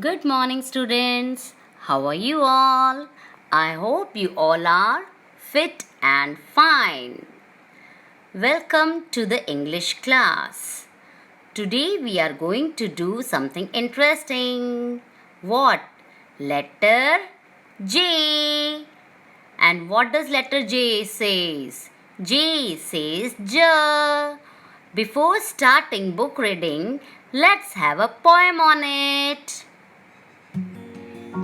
Good morning, students. How are you all? I hope you all are fit and fine. Welcome to the English class. Today we are going to do something interesting. What? Letter J. And what does letter J says? J says J. Before starting book reading, let's have a poem on it.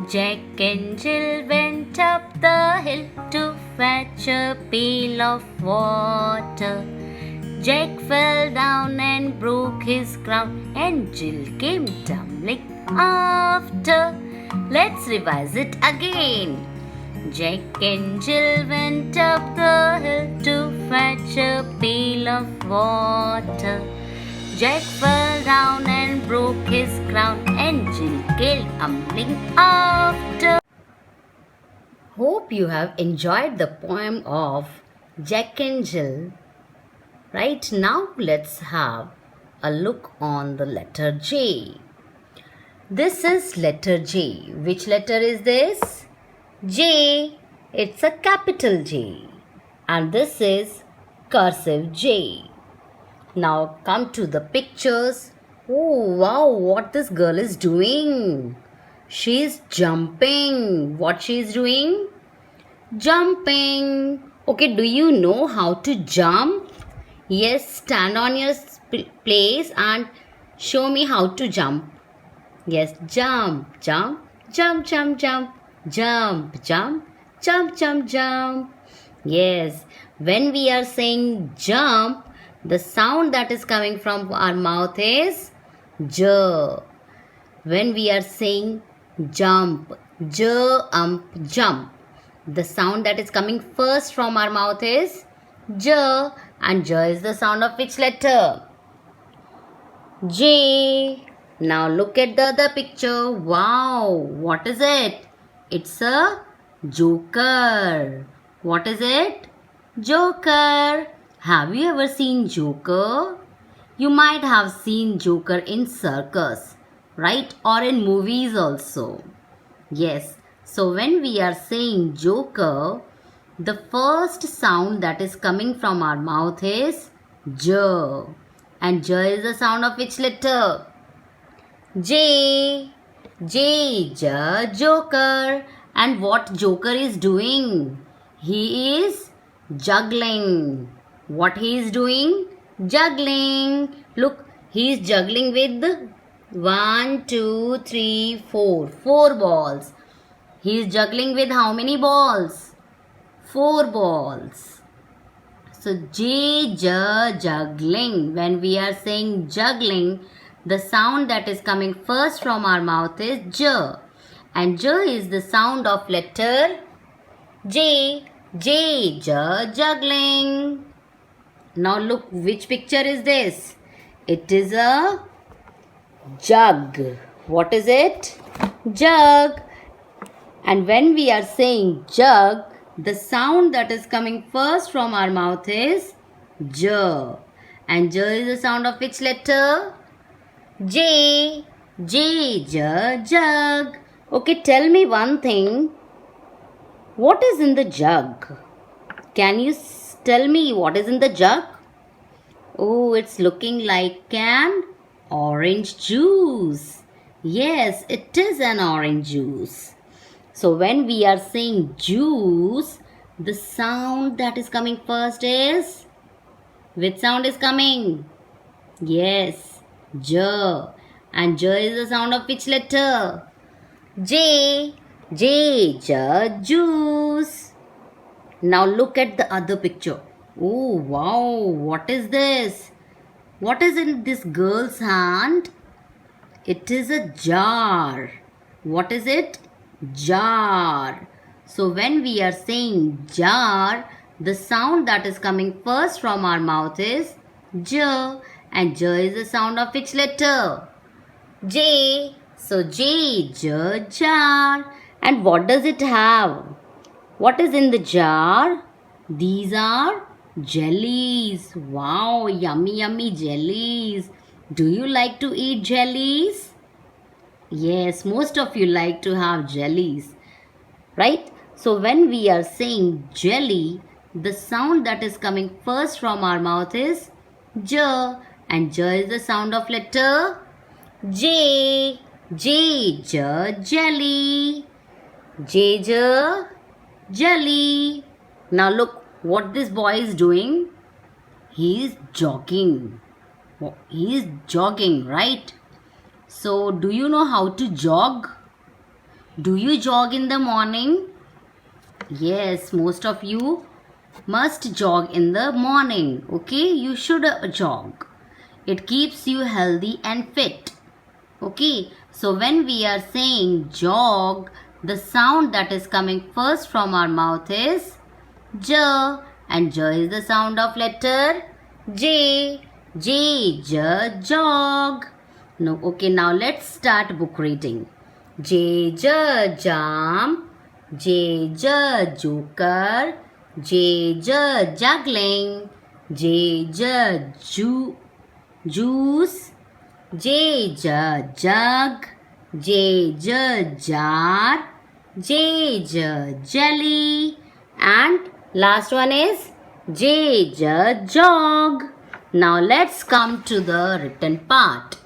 Jack and Jill went up the hill to fetch a pail of water. Jack fell down and broke his crown, and Jill came tumbling after. Let's revise it again. Jack and Jill went up the hill to fetch a pail of water. Jack fell down and broke his crown, and Jill came tumbling after. Hope you have enjoyed the poem of Jack and Jill. Right now, let's have a look on the letter J. This is letter J. Which letter is this? J. It's a capital J. And this is cursive J. Now come to the pictures. Oh wow, what this girl is doing? She's jumping. What she's doing? Jumping. Okay, do you know how to jump? Yes, stand on your place and show me how to jump. Yes, jump, jump, jump, jump, jump, jump, jump, jump, jump, jump. Yes, when we are saying jump, the sound that is coming from our mouth is J. When we are saying jump, jump, jump, the sound that is coming first from our mouth is J. And J is the sound of which letter? J. Now look at the other picture. Wow, what is it? It's a joker. What is it? Joker. Have you ever seen Joker? You might have seen Joker in circus, right? Or in movies also. Yes. So when we are saying Joker, the first sound that is coming from our mouth is J. And J is the sound of which letter? J. J. J. Joker. And what Joker is doing? He is juggling. What he is doing? Juggling. Look, he is juggling with 1, 2, 3, 4. 4 balls. He is juggling with how many balls? 4 balls. So J, juggling. When we are saying juggling, the sound that is coming first from our mouth is J. And J is the sound of letter J. J, juggling. Now look, which picture is this? It is a jug. What is it? Jug. And when we are saying jug, the sound that is coming first from our mouth is J. And J is the sound of which letter? J. J, jug. Okay, tell me one thing. What is in the jug? Can you tell me what is in the jug? Oh, it's looking like an orange juice. Yes, it is an orange juice. So when we are saying juice, the sound that is coming first is? Which sound is coming? Yes, J. And J is the sound of which letter? J. J, juice. Now look at the other picture. Oh wow, what is this? What is in this girl's hand? It is a jar. What is it? Jar. So when we are saying jar, the sound that is coming first from our mouth is J. And J is the sound of which letter? J. So J, jar. And what does it have? What is in the jar? These are jellies. Wow, yummy, yummy jellies. Do you like to eat jellies? Yes, most of you like to have jellies, right? So when we are saying jelly, the sound that is coming first from our mouth is J, and J is the sound of letter J. J, J, jelly. J, J, jelly. Now look what this boy is doing. He is jogging. He is jogging, right? So, do you know how to jog? Do you jog in the morning? Yes, most of you must jog in the morning. Okay, you should jog. It keeps you healthy and fit. Okay, so when we are saying jog, the sound that is coming first from our mouth is J, and J is the sound of letter J. J, J, jog. No, okay, now let's start book reading. J, J, jump. J, J, joker. J, J, juggling. J, J, juice. J, J, jug. J, J, jar. J, J, jelly. And last one is J, J, jog. Now let's come to the written part.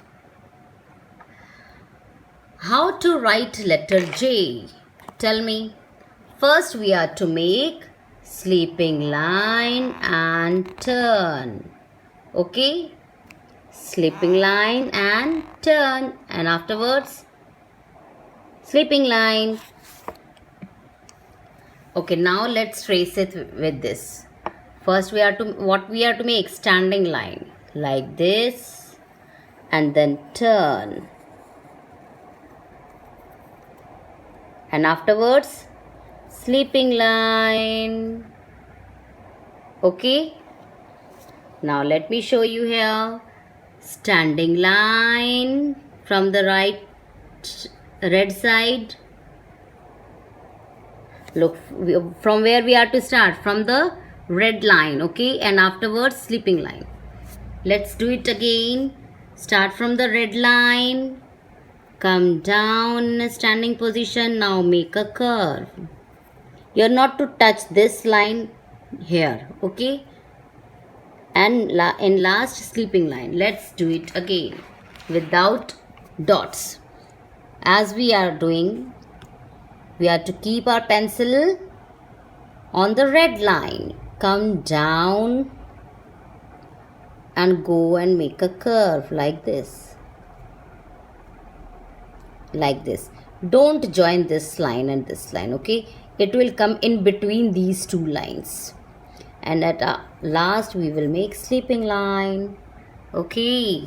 How to write letter J? Tell me. First we are to make sleeping line and turn. Okay? Sleeping line and turn. And afterwards, sleeping line. Okay, now let's trace it with this. First we are to make standing line like this, and then turn. And afterwards, sleeping line. Okay? Now let me show you here. Standing line from the red side. Look, from where we are to start? From the red line, okay? And afterwards, sleeping line. Let's do it again. Start from the red line. Come down in a standing position. Now make a curve. You're not to touch this line here, okay? And in last, sleeping line. Let's do it again without dots. As we are doing, we are to keep our pencil on the red line. Come down and go and make a curve like this. Like this. Don't join this line and this line, okay? It will come in between these two lines. And at last we will make sleeping line. Okay,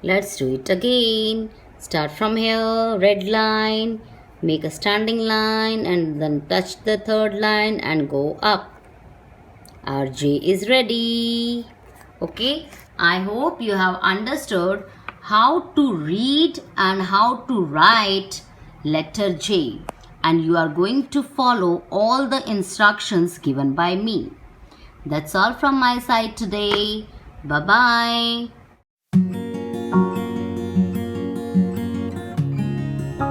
let's do it again. Start from here, red line, make a standing line, and then touch the third line and go up. Our J is ready. Okay, I hope you have understood how to read and how to write letter J, and you are going to follow all the instructions given by me. That's all from my side today. Bye-bye.